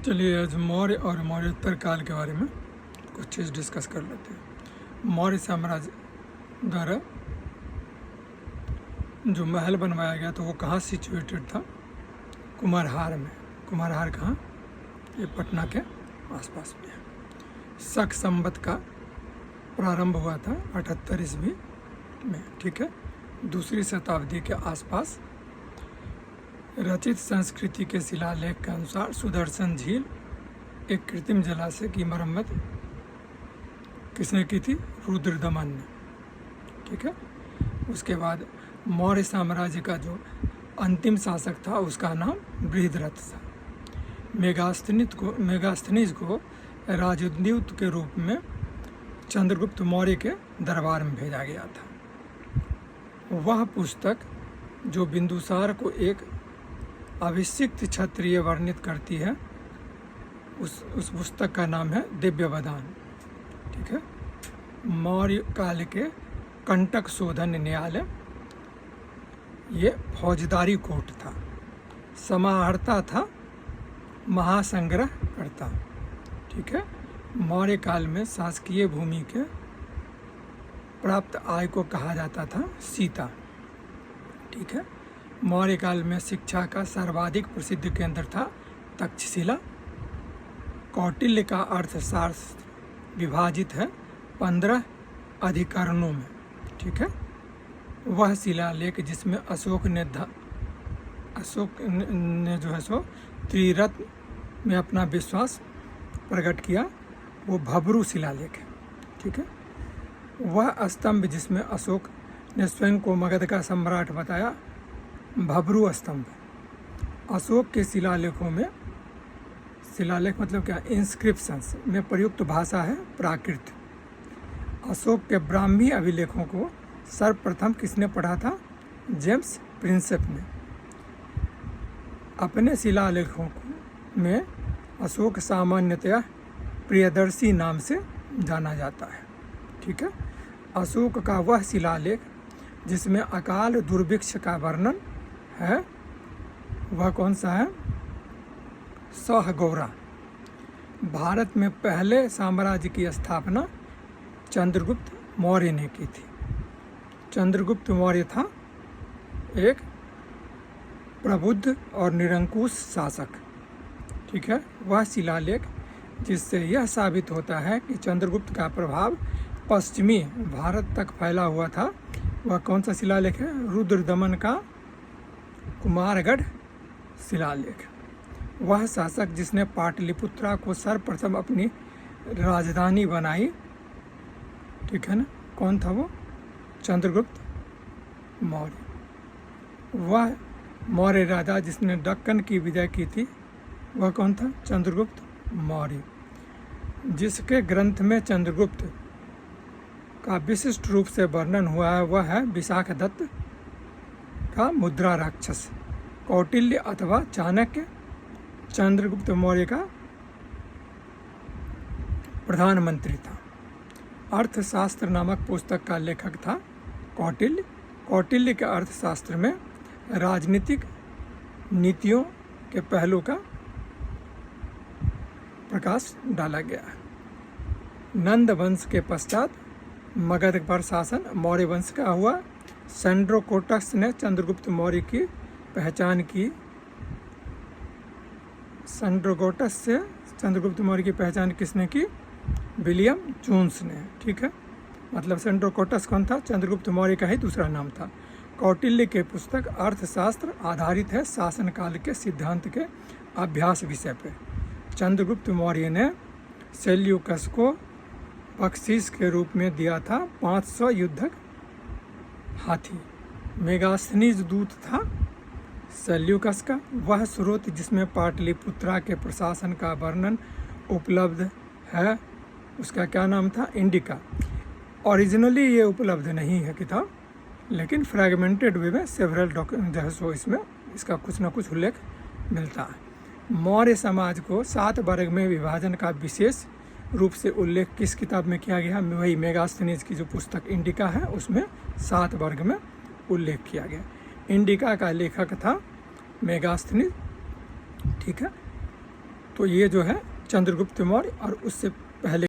चलिए आज मौर्य और मौर्योत्तर काल के बारे में कुछ चीज़ डिस्कस कर लेते हैं। मौर्य साम्राज्य द्वारा जो महल बनवाया गया तो वो कहाँ सिचुएटेड था? कुम्हारहार में। कुम्हारहार कहाँ? ये पटना के आसपास में है। शक संवत का प्रारंभ हुआ था 78 ईस्वी में, ठीक है। दूसरी शताब्दी के आसपास रचित संस्कृति के शिलालेख के अनुसार सुदर्शन झील एक कृत्रिम जलाशय की मरम्मत किसने की थी? रुद्रदमन ने, ठीक है। उसके बाद मौर्य साम्राज्य का जो अंतिम शासक था उसका नाम बृहद्रथ था। मेगास्थनीज को राजदूत के रूप में चंद्रगुप्त मौर्य के दरबार में भेजा गया था। वह पुस्तक जो बिंदुसार को एक अभिषिक्त क्षत्रिय वर्णित करती है, उस पुस्तक का नाम है दिव्यवदान, ठीक है। मौर्य काल के कंटक शोधन न्यायालय ये फौजदारी कोर्ट था। समाहर्ता था महासंग्रह करता, ठीक है। मौर्य काल में शासकीय भूमि के प्राप्त आय को कहा जाता था सीता, ठीक है। मौर्य काल में शिक्षा का सर्वाधिक प्रसिद्ध केंद्र था तक्षशिला। कौटिल्य का अर्थशास्त्र विभाजित है 15 अधिकरणों में, ठीक है। वह शिलालेख जिसमें अशोक ने जो है सो त्रिरत्न में अपना विश्वास प्रकट किया, वो भब्रू शिलालेख है, ठीक है। वह स्तंभ जिसमें अशोक ने स्वयं को मगध का सम्राट बताया, भब्रू स्तंभ। अशोक के शिलालेखों में, शिलालेख मतलब क्या? इंस्क्रिप्शंस में प्रयुक्त भाषा है प्राकृत। अशोक के ब्राह्मी अभिलेखों को सर्वप्रथम किसने पढ़ा था? जेम्स प्रिंसेप ने। अपने शिलालेखों में अशोक सामान्यतया प्रियदर्शी नाम से जाना जाता है, ठीक है। अशोक का वह शिलालेख जिसमें अकाल दुर्भिक्ष का वर्णन है वह कौन सा है? सहगौरा। भारत में पहले साम्राज्य की स्थापना चंद्रगुप्त मौर्य ने की थी। चंद्रगुप्त मौर्य था एक प्रबुद्ध और निरंकुश शासक, ठीक है। वह शिलालेख जिससे यह साबित होता है कि चंद्रगुप्त का प्रभाव पश्चिमी भारत तक फैला हुआ था, वह कौन सा शिलालेख है? रुद्रदमन का कुमारगढ़ शिलालेख। वह शासक जिसने पाटलिपुत्रा को सर्वप्रथम अपनी राजधानी बनाई, ठीक है ना, कौन था वो? चंद्रगुप्त मौर्य। वह मौर्य राजा जिसने दक्कन की विजय की थी, वह कौन था? चंद्रगुप्त मौर्य। जिसके ग्रंथ में चंद्रगुप्त का विशिष्ट रूप से वर्णन हुआ है वह है विशाखदत्त का मुद्रा राक्षस। कौटिल्य अथवा चाणक्य चंद्रगुप्त मौर्य का प्रधानमंत्री था। अर्थशास्त्र नामक पुस्तक का लेखक था कौटिल्य। कौटिल्य के अर्थशास्त्र में राजनीतिक नीतियों के पहलू का प्रकाश डाला गया है। नंद वंश के पश्चात मगध पर शासन मौर्य वंश का हुआ। सेंड्रोकोटस ने चंद्रगुप्त मौर्य की पहचान की। सेंड्रोकोटस से चंद्रगुप्त मौर्य की पहचान किसने की? विलियम जोन्स ने, ठीक है। मतलब सेंड्रोकोटस कौन था? चंद्रगुप्त मौर्य का ही दूसरा नाम था। कौटिल्य के पुस्तक अर्थशास्त्र आधारित है शासन काल के सिद्धांत के अभ्यास विषय पर। चंद्रगुप्त मौर्य ने सेल्यूकस को बख्शीश के रूप में दिया था 500 युद्धक हाथी। मेगास्थनीज दूत था सेल्यूकस का। वह स्रोत जिसमें पाटलिपुत्रा के प्रशासन का वर्णन उपलब्ध है उसका क्या नाम था? इंडिका। ओरिजिनली ये उपलब्ध नहीं है किताब, लेकिन फ्रैगमेंटेड वे में सेवरल जो है सो इसमें इसका कुछ ना कुछ उल्लेख मिलता है। मौर्य समाज को 7 वर्ग में विभाजन का विशेष रूप से उल्लेख किस किताब में किया गया? वही मेगास्थनीज की जो पुस्तक इंडिका है उसमें 7 वर्ग में उल्लेख किया गया। इंडिका का लेखक था मेगास्थनीज, ठीक है। तो ये जो है चंद्रगुप्त मौर्य और उससे पहले